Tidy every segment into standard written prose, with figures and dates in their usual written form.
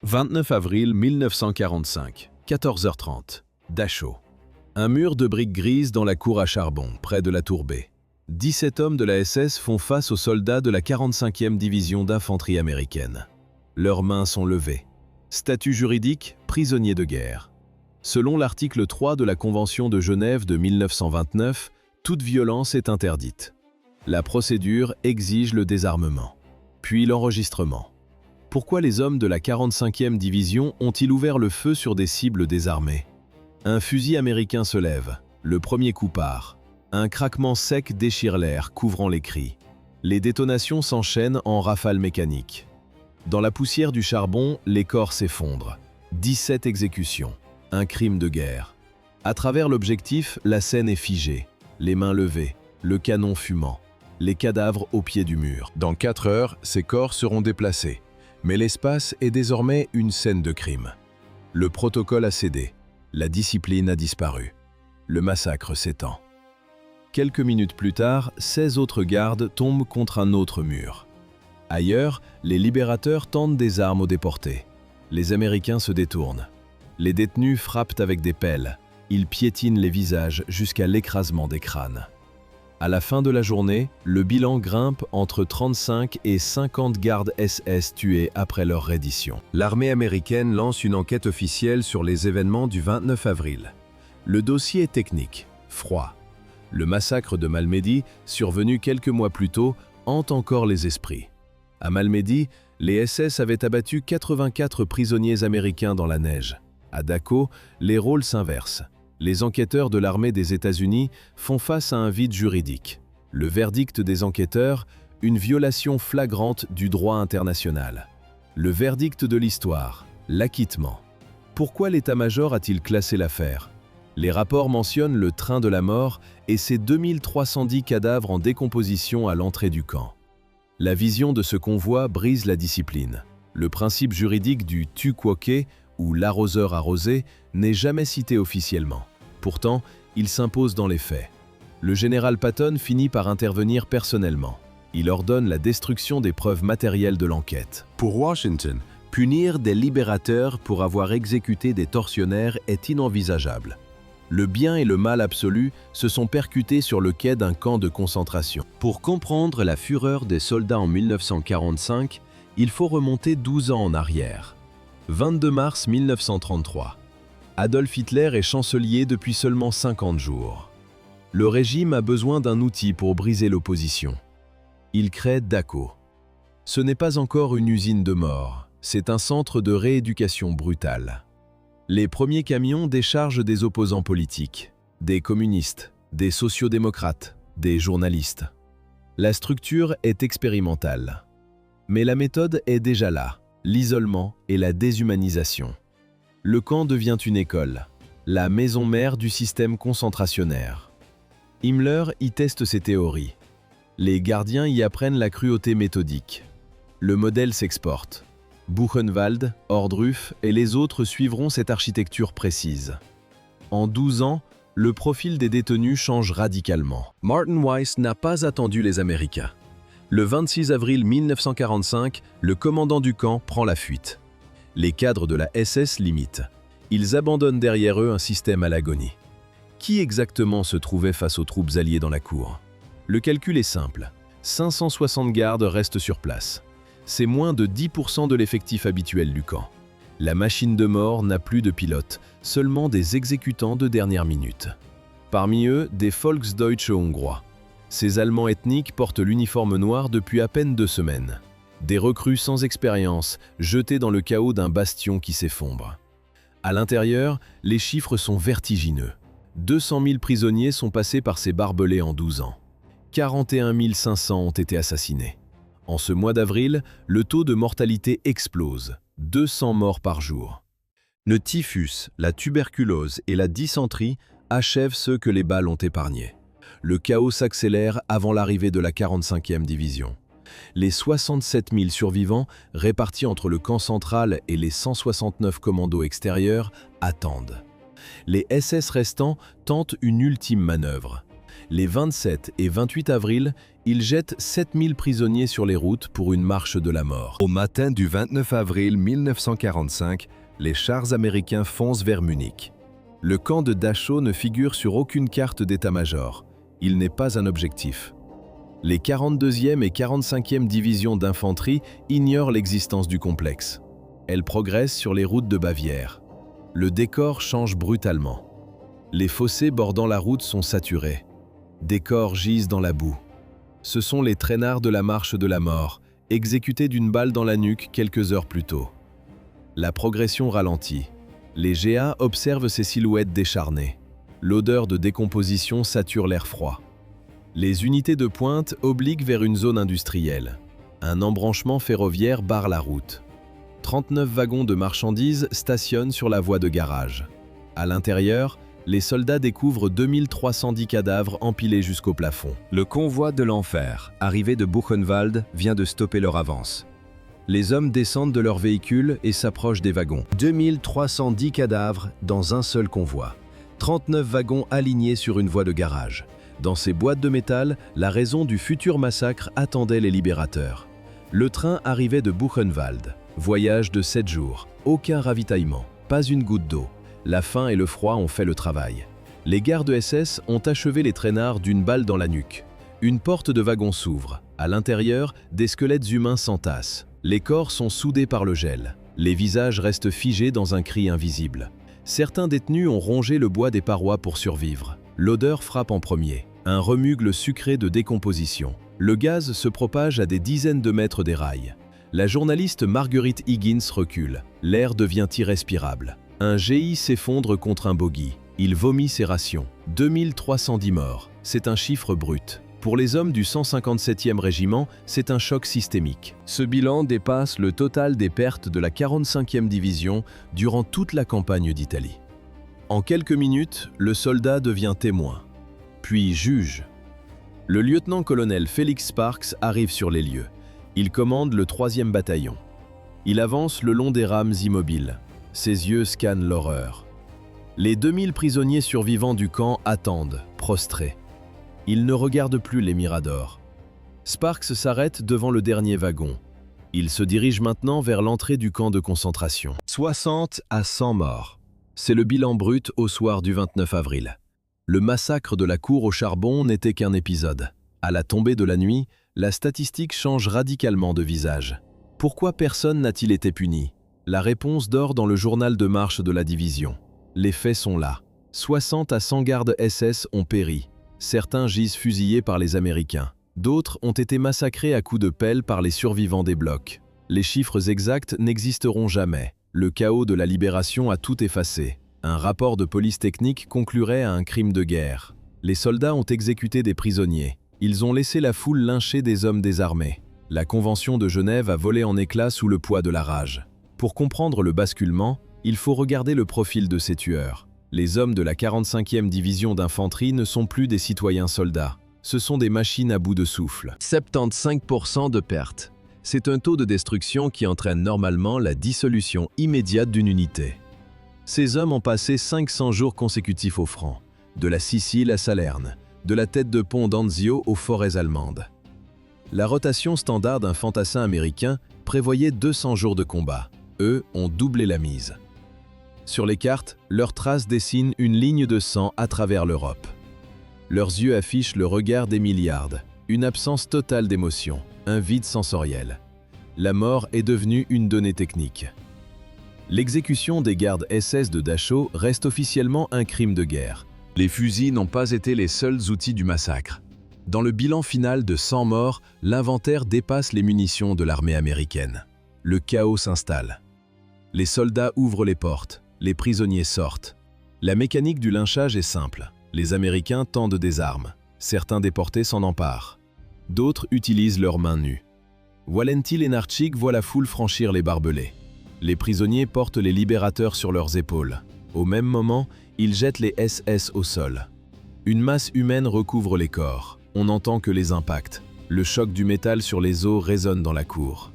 29 avril 1945, 14h30, Dachau. Un mur de briques grises dans la cour à charbon, près de la tour B. 17 hommes de la SS font face aux soldats de la 45e division d'infanterie américaine. Leurs mains sont levées. Statut juridique, prisonniers de guerre. Selon l'article 3 de la Convention de Genève de 1929, toute violence est interdite. La procédure exige le désarmement, puis l'enregistrement. Pourquoi les hommes de la 45e division ont-ils ouvert le feu sur des cibles désarmées? Un fusil américain se lève, le premier coup part. Un craquement sec déchire l'air, couvrant les cris. Les détonations s'enchaînent en rafales mécaniques. Dans la poussière du charbon, les corps s'effondrent. 17 exécutions, un crime de guerre. À travers l'objectif, la scène est figée. Les mains levées, le canon fumant, les cadavres au pied du mur. Dans 4 heures, ces corps seront déplacés. Mais l'espace est désormais une scène de crime. Le protocole a cédé. La discipline a disparu. Le massacre s'étend. Quelques minutes plus tard, 16 autres gardes tombent contre un autre mur. Ailleurs, les libérateurs tentent des armes aux déportés. Les Américains se détournent. Les détenus frappent avec des pelles. Ils piétinent les visages jusqu'à l'écrasement des crânes. À la fin de la journée, le bilan grimpe entre 35 et 50 gardes SS tués après leur reddition. L'armée américaine lance une enquête officielle sur les événements du 29 avril. Le dossier est technique, froid. Le massacre de Malmedy, survenu quelques mois plus tôt, hante encore les esprits. À Malmedy, les SS avaient abattu 84 prisonniers américains dans la neige. À Dachau, les rôles s'inversent. Les enquêteurs de l'armée des États-Unis font face à un vide juridique. Le verdict des enquêteurs, une violation flagrante du droit international. Le verdict de l'histoire, l'acquittement. Pourquoi l'état-major a-t-il classé l'affaire? Les rapports mentionnent le train de la mort et ses 2310 cadavres en décomposition à l'entrée du camp. La vision de ce convoi brise la discipline. Le principe juridique du tu quoque, ou l'arroseur arrosé, n'est jamais cité officiellement. Pourtant, il s'impose dans les faits. Le général Patton finit par intervenir personnellement. Il ordonne la destruction des preuves matérielles de l'enquête. Pour Washington, punir des libérateurs pour avoir exécuté des tortionnaires est inenvisageable. Le bien et le mal absolu se sont percutés sur le quai d'un camp de concentration. Pour comprendre la fureur des soldats en 1945, il faut remonter 12 ans en arrière. 22 mars 1933. Adolf Hitler est chancelier depuis seulement 50 jours. Le régime a besoin d'un outil pour briser l'opposition. Il crée Dachau. Ce n'est pas encore une usine de mort, c'est un centre de rééducation brutale. Les premiers camions déchargent des opposants politiques, des communistes, des sociodémocrates, des journalistes. La structure est expérimentale. Mais la méthode est déjà là. L'isolement et la déshumanisation. Le camp devient une école, la maison mère du système concentrationnaire. Himmler y teste ses théories. Les gardiens y apprennent la cruauté méthodique. Le modèle s'exporte. Buchenwald, Ohrdruf et les autres suivront cette architecture précise. En 12 ans, le profil des détenus change radicalement. Martin Weiss n'a pas attendu les Américains. Le 26 avril 1945, le commandant du camp prend la fuite. Les cadres de la SS l'imitent. Ils abandonnent derrière eux un système à l'agonie. Qui exactement se trouvait face aux troupes alliées dans la cour? Le calcul est simple. 560 gardes restent sur place. C'est moins de 10% de l'effectif habituel du camp. La machine de mort n'a plus de pilote, seulement des exécutants de dernière minute. Parmi eux, des Volksdeutsche hongrois. Ces Allemands ethniques portent l'uniforme noir depuis à peine 2 semaines. Des recrues sans expérience, jetés dans le chaos d'un bastion qui s'effondre. À l'intérieur, les chiffres sont vertigineux. 200 000 prisonniers sont passés par ces barbelés en 12 ans. 41 500 ont été assassinés. En ce mois d'avril, le taux de mortalité explose. 200 morts par jour. Le typhus, la tuberculose et la dysenterie achèvent ceux que les balles ont épargnés. Le chaos s'accélère avant l'arrivée de la 45e division. Les 67 000 survivants, répartis entre le camp central et les 169 commandos extérieurs, attendent. Les SS restants tentent une ultime manœuvre. Les 27 et 28 avril, Ils jettent 7000 prisonniers sur les routes pour une marche de la mort. Au matin du 29 avril 1945, les chars américains foncent vers Munich. Le camp de Dachau ne figure sur aucune carte d'état-major. Il n'est pas un objectif. Les 42e et 45e divisions d'infanterie ignorent l'existence du complexe. Elles progressent sur les routes de Bavière. Le décor change brutalement. Les fossés bordant la route sont saturés. Des corps gisent dans la boue. Ce sont les traînards de la marche de la mort, exécutés d'une balle dans la nuque quelques heures plus tôt. La progression ralentit. Les GA observent ces silhouettes décharnées. L'odeur de décomposition sature l'air froid. Les unités de pointe obliquent vers une zone industrielle. Un embranchement ferroviaire barre la route. 39 wagons de marchandises stationnent sur la voie de garage. À l'intérieur, les soldats découvrent 2310 cadavres empilés jusqu'au plafond. Le convoi de l'enfer, arrivé de Buchenwald, vient de stopper leur avance. Les hommes descendent de leurs véhicules et s'approchent des wagons. 2310 cadavres dans un seul convoi. 39 wagons alignés sur une voie de garage. Dans ces boîtes de métal, la raison du futur massacre attendait les libérateurs. Le train arrivait de Buchenwald. Voyage de 7 jours. Aucun ravitaillement. Pas une goutte d'eau. La faim et le froid ont fait le travail. Les gardes SS ont achevé les traînards d'une balle dans la nuque. Une porte de wagon s'ouvre. À l'intérieur, des squelettes humains s'entassent. Les corps sont soudés par le gel. Les visages restent figés dans un cri invisible. Certains détenus ont rongé le bois des parois pour survivre. L'odeur frappe en premier. Un remugle sucré de décomposition. Le gaz se propage à des dizaines de mètres des rails. La journaliste Marguerite Higgins recule. L'air devient irrespirable. Un GI s'effondre contre un bogie. Il vomit ses rations. 2310 morts. C'est un chiffre brut. Pour les hommes du 157e régiment, c'est un choc systémique. Ce bilan dépasse le total des pertes de la 45e division durant toute la campagne d'Italie. En quelques minutes, le soldat devient témoin, puis juge. Le lieutenant-colonel Félix Sparks arrive sur les lieux. Il commande le 3e bataillon. Il avance le long des rames immobiles. Ses yeux scannent l'horreur. Les 2000 prisonniers survivants du camp attendent, prostrés. Ils ne regardent plus les miradors. Sparks s'arrête devant le dernier wagon. Il se dirige maintenant vers l'entrée du camp de concentration. 60 à 100 morts. C'est le bilan brut au soir du 29 avril. Le massacre de la cour au charbon n'était qu'un épisode. À la tombée de la nuit, la statistique change radicalement de visage. Pourquoi personne n'a-t-il été puni ? La réponse dort dans le journal de marche de la division. Les faits sont là. 60 à 100 gardes SS ont péri. Certains gisent fusillés par les Américains. D'autres ont été massacrés à coups de pelle par les survivants des blocs. Les chiffres exacts n'existeront jamais. Le chaos de la libération a tout effacé. Un rapport de police technique conclurait à un crime de guerre. Les soldats ont exécuté des prisonniers. Ils ont laissé la foule lyncher des hommes désarmés. La Convention de Genève a volé en éclats sous le poids de la rage. Pour comprendre le basculement, il faut regarder le profil de ces tueurs. Les hommes de la 45e division d'infanterie ne sont plus des citoyens soldats. Ce sont des machines à bout de souffle. 75% de pertes. C'est un taux de destruction qui entraîne normalement la dissolution immédiate d'une unité. Ces hommes ont passé 500 jours consécutifs au front, de la Sicile à Salerne, de la tête de pont d'Anzio aux forêts allemandes. La rotation standard d'un fantassin américain prévoyait 200 jours de combat. Eux ont doublé la mise. Sur les cartes, leurs traces dessinent une ligne de sang à travers l'Europe. Leurs yeux affichent le regard des milliards, une absence totale d'émotion, un vide sensoriel. La mort est devenue une donnée technique. L'exécution des gardes SS de Dachau reste officiellement un crime de guerre. Les fusils n'ont pas été les seuls outils du massacre. Dans le bilan final de 100 morts, l'inventaire dépasse les munitions de l'armée américaine. Le chaos s'installe. Les soldats ouvrent les portes, les prisonniers sortent. La mécanique du lynchage est simple. Les Américains tendent des armes. Certains déportés s'en emparent. D'autres utilisent leurs mains nues. Walenty Lenarczyk voit la foule franchir les barbelés. Les prisonniers portent les libérateurs sur leurs épaules. Au même moment, ils jettent les SS au sol. Une masse humaine recouvre les corps. On n'entend que les impacts. Le choc du métal sur les os résonne dans la cour.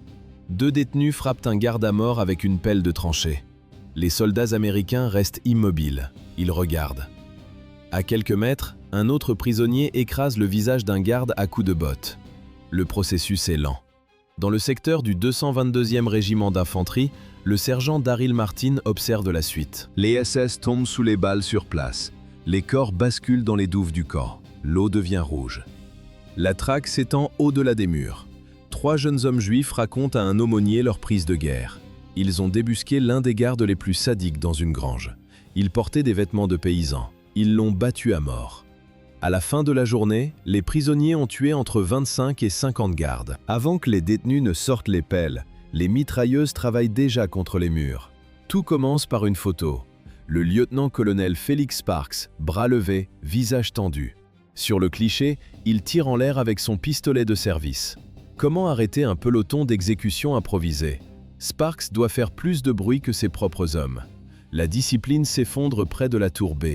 2 détenus frappent un garde à mort avec une pelle de tranchée. Les soldats américains restent immobiles. Ils regardent. À quelques mètres, un autre prisonnier écrase le visage d'un garde à coups de botte. Le processus est lent. Dans le secteur du 222e régiment d'infanterie, le sergent Daryl Martin observe la suite. Les SS tombent sous les balles sur place. Les corps basculent dans les douves du camp. L'eau devient rouge. La traque s'étend au-delà des murs. 3 jeunes hommes juifs racontent à un aumônier leur prise de guerre. Ils ont débusqué l'un des gardes les plus sadiques dans une grange. Ils portaient des vêtements de paysans. Ils l'ont battu à mort. À la fin de la journée, les prisonniers ont tué entre 25 et 50 gardes. Avant que les détenus ne sortent les pelles, les mitrailleuses travaillent déjà contre les murs. Tout commence par une photo. Le lieutenant-colonel Félix Sparks, bras levés, visage tendu. Sur le cliché, il tire en l'air avec son pistolet de service. Comment arrêter un peloton d'exécution improvisé? Sparks doit faire plus de bruit que ses propres hommes. La discipline s'effondre près de la tour B.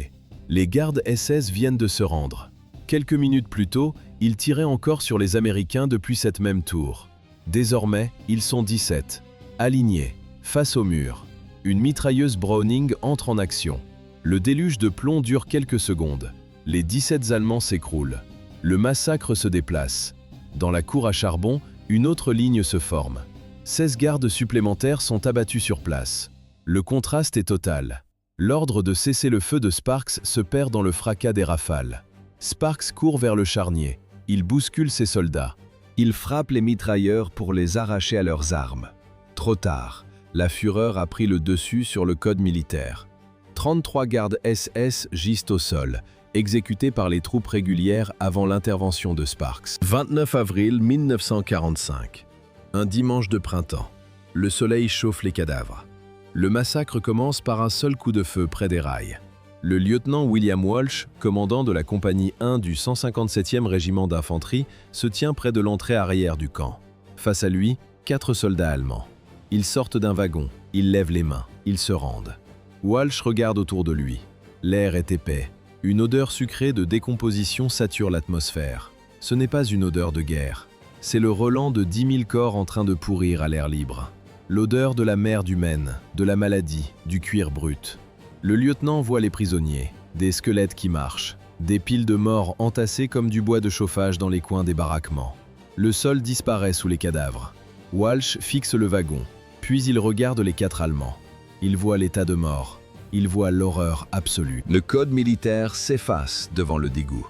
Les gardes SS viennent de se rendre. Quelques minutes plus tôt, ils tiraient encore sur les Américains depuis cette même tour. Désormais, ils sont 17, alignés, face au mur. Une mitrailleuse Browning entre en action. Le déluge de plomb dure quelques secondes. Les 17 Allemands s'écroulent. Le massacre se déplace. Dans la cour à charbon, une autre ligne se forme. 16 gardes supplémentaires sont abattus sur place. Le contraste est total. L'ordre de cesser le feu de Sparks se perd dans le fracas des rafales. Sparks court vers le charnier. Il bouscule ses soldats. Il frappe les mitrailleurs pour les arracher à leurs armes. Trop tard, la fureur a pris le dessus sur le code militaire. 33 gardes SS gisent au sol, exécutés par les troupes régulières avant l'intervention de Sparks. 29 avril 1945. Un dimanche de printemps. Le soleil chauffe les cadavres. Le massacre commence par un seul coup de feu près des rails. Le lieutenant William Walsh, commandant de la compagnie 1 du 157e régiment d'infanterie, se tient près de l'entrée arrière du camp. Face à lui, 4 soldats allemands. Ils sortent d'un wagon, ils lèvent les mains, ils se rendent. Walsh regarde autour de lui. L'air est épais. Une odeur sucrée de décomposition sature l'atmosphère. Ce n'est pas une odeur de guerre. C'est le relent de 10 000 corps en train de pourrir à l'air libre. L'odeur de la merde humaine, de la maladie, du cuir brut. Le lieutenant voit les prisonniers, des squelettes qui marchent, des piles de morts entassées comme du bois de chauffage dans les coins des baraquements. Le sol disparaît sous les cadavres. Walsh fixe le wagon, puis il regarde les 4 Allemands. Il voit l'état de mort. Il voit l'horreur absolue. Le code militaire s'efface devant le dégoût.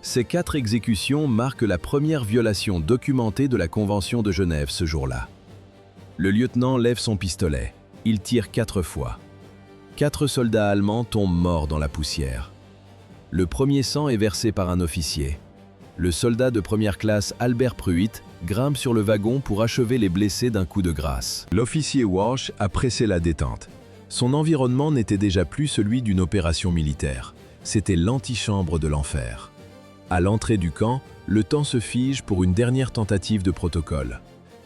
Ces 4 exécutions marquent la première violation documentée de la Convention de Genève ce jour-là. Le lieutenant lève son pistolet. Il tire 4 fois. 4 soldats allemands tombent morts dans la poussière. Le premier sang est versé par un officier. Le soldat de première classe Albert Pruitt grimpe sur le wagon pour achever les blessés d'un coup de grâce. L'officier Walsh a pressé la détente. Son environnement n'était déjà plus celui d'une opération militaire. C'était l'antichambre de l'enfer. À l'entrée du camp, le temps se fige pour une dernière tentative de protocole.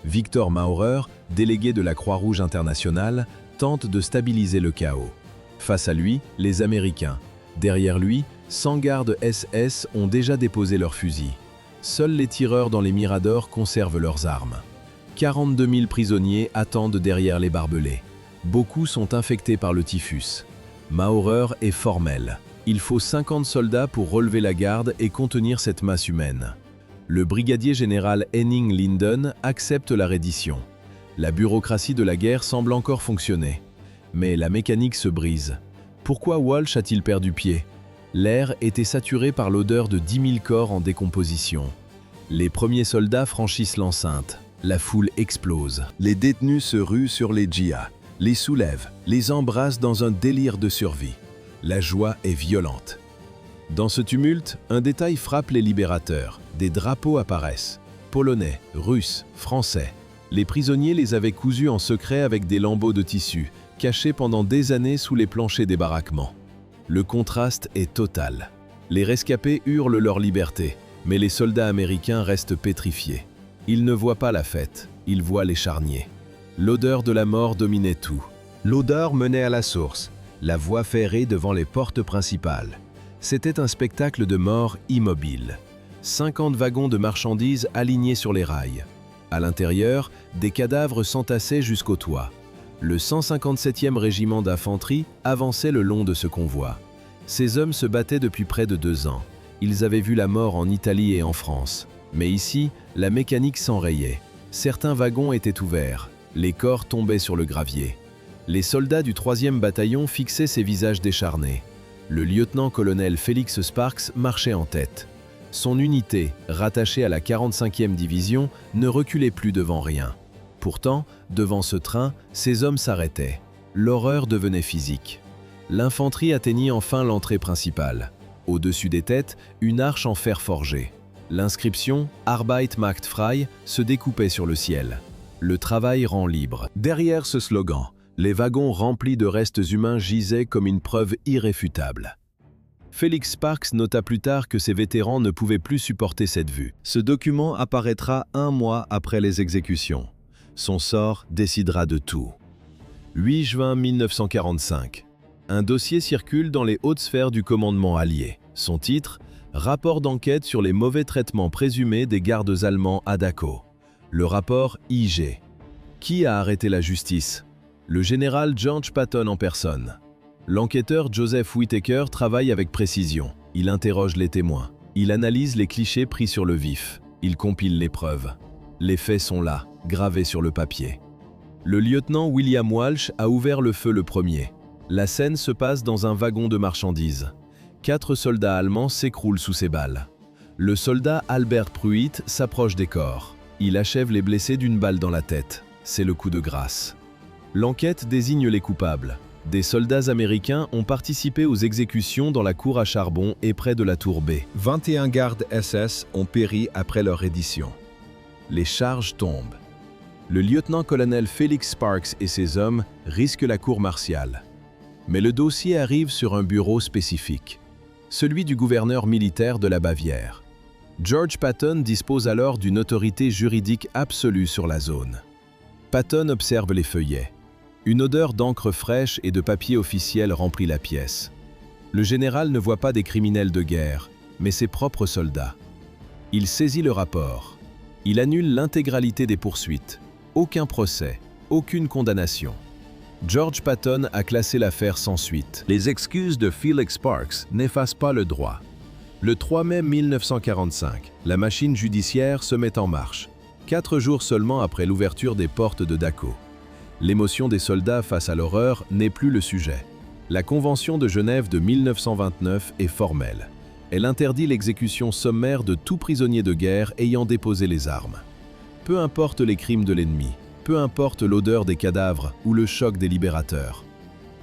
Victor Maurer, délégué de la Croix-Rouge internationale, tente de stabiliser le chaos. Face à lui, les Américains. Derrière lui, 100 gardes SS ont déjà déposé leurs fusils. Seuls les tireurs dans les miradors conservent leurs armes. 42 000 prisonniers attendent derrière les barbelés. Beaucoup sont infectés par le typhus. Maurer est formel. Il faut 50 soldats pour relever la garde et contenir cette masse humaine. Le brigadier général Henning Linden accepte la reddition. La bureaucratie de la guerre semble encore fonctionner. Mais la mécanique se brise. Pourquoi Walsh a-t-il perdu pied? L'air était saturé par l'odeur de 10 000 corps en décomposition. Les premiers soldats franchissent l'enceinte. La foule explose. Les détenus se ruent sur les djihas, les soulèvent, les embrassent dans un délire de survie. La joie est violente. Dans ce tumulte, un détail frappe les libérateurs. Des drapeaux apparaissent. Polonais, Russes, Français. Les prisonniers les avaient cousus en secret avec des lambeaux de tissu, cachés pendant des années sous les planchers des baraquements. Le contraste est total. Les rescapés hurlent leur liberté, mais les soldats américains restent pétrifiés. Ils ne voient pas la fête, ils voient les charniers. L'odeur de la mort dominait tout. L'odeur menait à la source, la voie ferrée devant les portes principales. C'était un spectacle de mort immobile. 50 wagons de marchandises alignés sur les rails. À l'intérieur, des cadavres s'entassaient jusqu'au toit. Le 157e régiment d'infanterie avançait le long de ce convoi. Ces hommes se battaient depuis près de 2 ans. Ils avaient vu la mort en Italie et en France. Mais ici, la mécanique s'enrayait. Certains wagons étaient ouverts, les corps tombaient sur le gravier. Les soldats du 3e bataillon fixaient ces visages décharnés. Le lieutenant-colonel Felix Sparks marchait en tête. Son unité, rattachée à la 45e division, ne reculait plus devant rien. Pourtant, devant ce train, ces hommes s'arrêtaient. L'horreur devenait physique. L'infanterie atteignit enfin l'entrée principale. Au-dessus des têtes, une arche en fer forgé. L'inscription « Arbeit macht frei » se découpait sur le ciel. Le travail rend libre. Derrière ce slogan, les wagons remplis de restes humains gisaient comme une preuve irréfutable. Felix Sparks nota plus tard que ces vétérans ne pouvaient plus supporter cette vue. Ce document apparaîtra 1 mois après les exécutions. Son sort décidera de tout. 8 juin 1945. Un dossier circule dans les hautes sphères du commandement allié. Son titre, Rapport d'enquête sur les mauvais traitements présumés des gardes allemands à Dachau. Le rapport IG. Qui a arrêté la justice? Le général George Patton en personne. L'enquêteur Joseph Whittaker travaille avec précision. Il interroge les témoins. Il analyse les clichés pris sur le vif. Il compile les preuves. Les faits sont là, gravés sur le papier. Le lieutenant William Walsh a ouvert le feu le premier. La scène se passe dans un wagon de marchandises. 4 soldats allemands s'écroulent sous ses balles. Le soldat Albert Pruitt s'approche des corps. Il achève les blessés d'une balle dans la tête. C'est le coup de grâce. L'enquête désigne les coupables. Des soldats américains ont participé aux exécutions dans la cour à charbon et près de la tour B. 21 gardes SS ont péri après leur reddition. Les charges tombent. Le lieutenant-colonel Felix Sparks et ses hommes risquent la cour martiale. Mais le dossier arrive sur un bureau spécifique. Celui du gouverneur militaire de la Bavière. George Patton dispose alors d'une autorité juridique absolue sur la zone. Patton observe les feuillets. Une odeur d'encre fraîche et de papier officiel remplit la pièce. Le général ne voit pas des criminels de guerre, mais ses propres soldats. Il saisit le rapport. Il annule l'intégralité des poursuites. Aucun procès, aucune condamnation. George Patton a classé l'affaire sans suite. Les excuses de Felix Sparks n'effacent pas le droit. Le 3 mai 1945, la machine judiciaire se met en marche, 4 jours seulement après l'ouverture des portes de Dachau. L'émotion des soldats face à l'horreur n'est plus le sujet. La Convention de Genève de 1929 est formelle. Elle interdit l'exécution sommaire de tout prisonnier de guerre ayant déposé les armes. Peu importe les crimes de l'ennemi, peu importe l'odeur des cadavres ou le choc des libérateurs.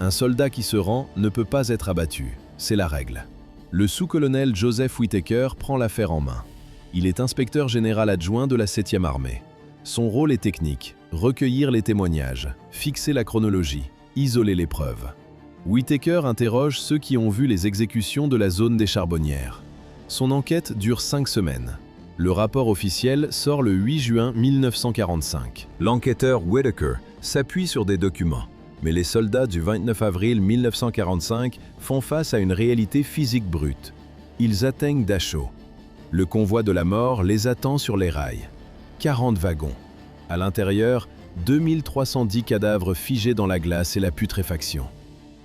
Un soldat qui se rend ne peut pas être abattu, c'est la règle. Le sous-colonel Joseph Whittaker prend l'affaire en main. Il est inspecteur général adjoint de la 7e armée. Son rôle est technique, recueillir les témoignages, fixer la chronologie, isoler les preuves. Whittaker interroge ceux qui ont vu les exécutions de la zone des Charbonnières. Son enquête dure 5 semaines. Le rapport officiel sort le 8 juin 1945. L'enquêteur Whittaker s'appuie sur des documents, mais les soldats du 29 avril 1945 font face à une réalité physique brute. Ils atteignent Dachau. Le convoi de la mort les attend sur les rails. 40 wagons. À l'intérieur, 2310 cadavres figés dans la glace et la putréfaction.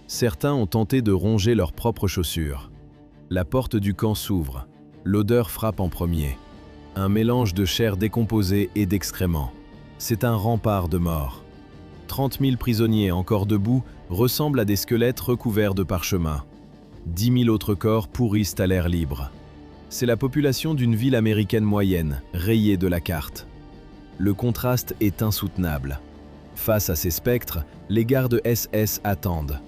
Certains ont tenté de ronger leurs propres chaussures. La porte du camp s'ouvre. L'odeur frappe en premier. Un mélange de chair décomposée et d'excréments. C'est un rempart de mort. 30 000 prisonniers encore debout ressemblent à des squelettes recouverts de parchemin. 10 000 autres corps pourrissent à l'air libre. C'est la population d'une ville américaine moyenne, rayée de la carte. Le contraste est insoutenable. Face à ces spectres, les gardes SS attendent.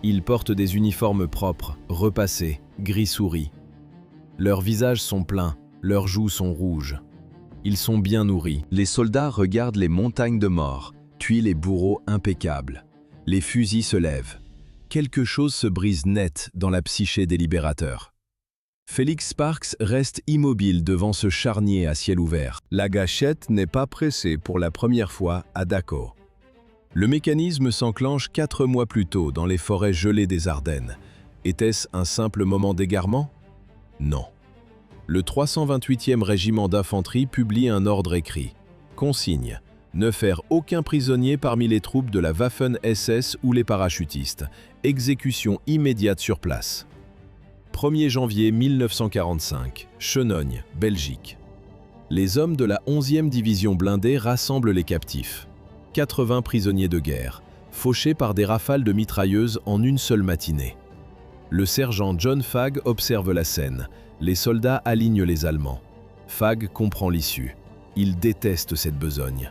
Ils portent des uniformes propres, repassés, gris souris. Leurs visages sont pleins. Leurs joues sont rouges. Ils sont bien nourris. Les soldats regardent les montagnes de morts, tuilent les bourreaux impeccables. Les fusils se lèvent. Quelque chose se brise net dans la psyché des libérateurs. Felix Sparks reste immobile devant ce charnier à ciel ouvert. La gâchette n'est pas pressée pour la première fois à Dachau. Le mécanisme s'enclenche 4 mois plus tôt dans les forêts gelées des Ardennes. Était-ce un simple moment d'égarement? Non. Le 328e régiment d'infanterie publie un ordre écrit. Consigne: ne faire aucun prisonnier parmi les troupes de la Waffen-SS ou les parachutistes. Exécution immédiate sur place. 1er janvier 1945, Chenogne, Belgique. Les hommes de la 11e division blindée rassemblent les captifs. 80 prisonniers de guerre, fauchés par des rafales de mitrailleuses en une seule matinée. Le sergent John Fagg observe la scène. Les soldats alignent les Allemands. Fagg comprend l'issue. Il déteste cette besogne.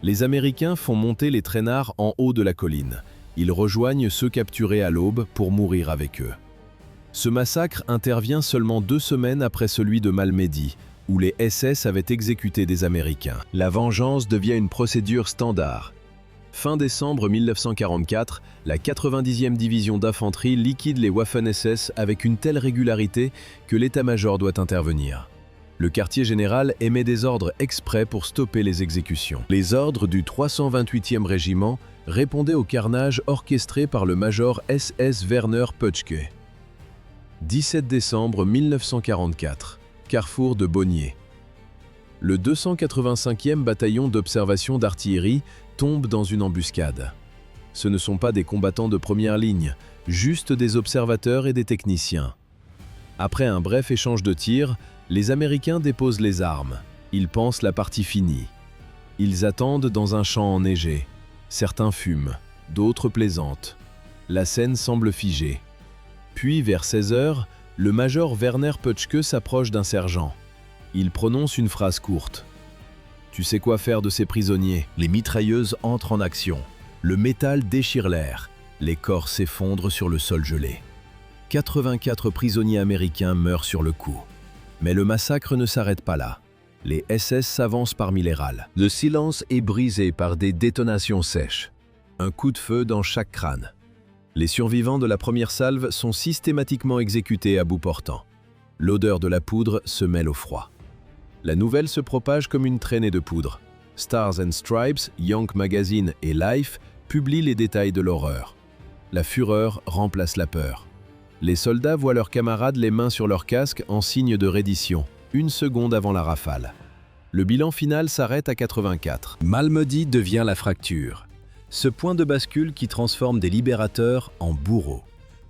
Les Américains font monter les traînards en haut de la colline. Ils rejoignent ceux capturés à l'aube pour mourir avec eux. Ce massacre intervient seulement 2 semaines après celui de Malmedy, où les SS avaient exécuté des Américains. La vengeance devient une procédure standard. Fin décembre 1944, la 90e division d'infanterie liquide les Waffen-SS avec une telle régularité que l'état-major doit intervenir. Le quartier général émet des ordres exprès pour stopper les exécutions. Les ordres du 328e régiment répondaient au carnage orchestré par le major SS Werner Pötschke. 17 décembre 1944, carrefour de Bonnier. Le 285e bataillon d'observation d'artillerie tombe dans une embuscade. Ce ne sont pas des combattants de première ligne, juste des observateurs et des techniciens. Après un bref échange de tirs, les Américains déposent les armes. Ils pensent la partie finie. Ils attendent dans un champ enneigé. Certains fument, d'autres plaisantent. La scène semble figée. Puis, vers 16 h, le major Werner Pötschke s'approche d'un sergent. Il prononce une phrase courte. « Tu sais quoi faire de ces prisonniers ?» Les mitrailleuses entrent en action. Le métal déchire l'air. Les corps s'effondrent sur le sol gelé. 84 prisonniers américains meurent sur le coup. Mais le massacre ne s'arrête pas là. Les SS s'avancent parmi les râles. Le silence est brisé par des détonations sèches. Un coup de feu dans chaque crâne. Les survivants de la première salve sont systématiquement exécutés à bout portant. L'odeur de la poudre se mêle au froid. La nouvelle se propage comme une traînée de poudre. Stars and Stripes, Young Magazine et Life publient les détails de l'horreur. La fureur remplace la peur. Les soldats voient leurs camarades les mains sur leur casque en signe de reddition, 1 seconde avant la rafale. Le bilan final s'arrête à 84. Malmedy devient la fracture. Ce point de bascule qui transforme des libérateurs en bourreaux.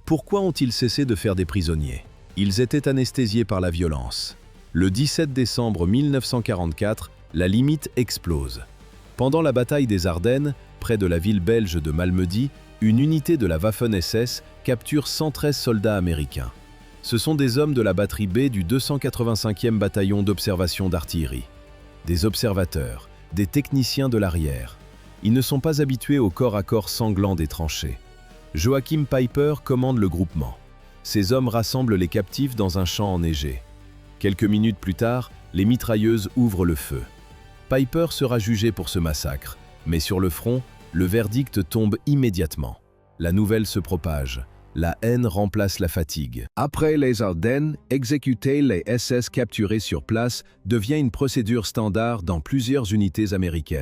Pourquoi ont-ils cessé de faire des prisonniers? Ils étaient anesthésiés par la violence. Le 17 décembre 1944, la limite explose. Pendant la bataille des Ardennes, près de la ville belge de Malmedy, une unité de la Waffen-SS capture 113 soldats américains. Ce sont des hommes de la batterie B du 285e bataillon d'observation d'artillerie. Des observateurs, des techniciens de l'arrière. Ils ne sont pas habitués au corps à corps sanglant des tranchées. Joachim Peiper commande le groupement. Ces hommes rassemblent les captifs dans un champ enneigé. Quelques minutes plus tard, les mitrailleuses ouvrent le feu. Peiper sera jugé pour ce massacre, mais sur le front, le verdict tombe immédiatement. La nouvelle se propage. La haine remplace la fatigue. Après les Ardennes, exécuter les SS capturés sur place devient une procédure standard dans plusieurs unités américaines.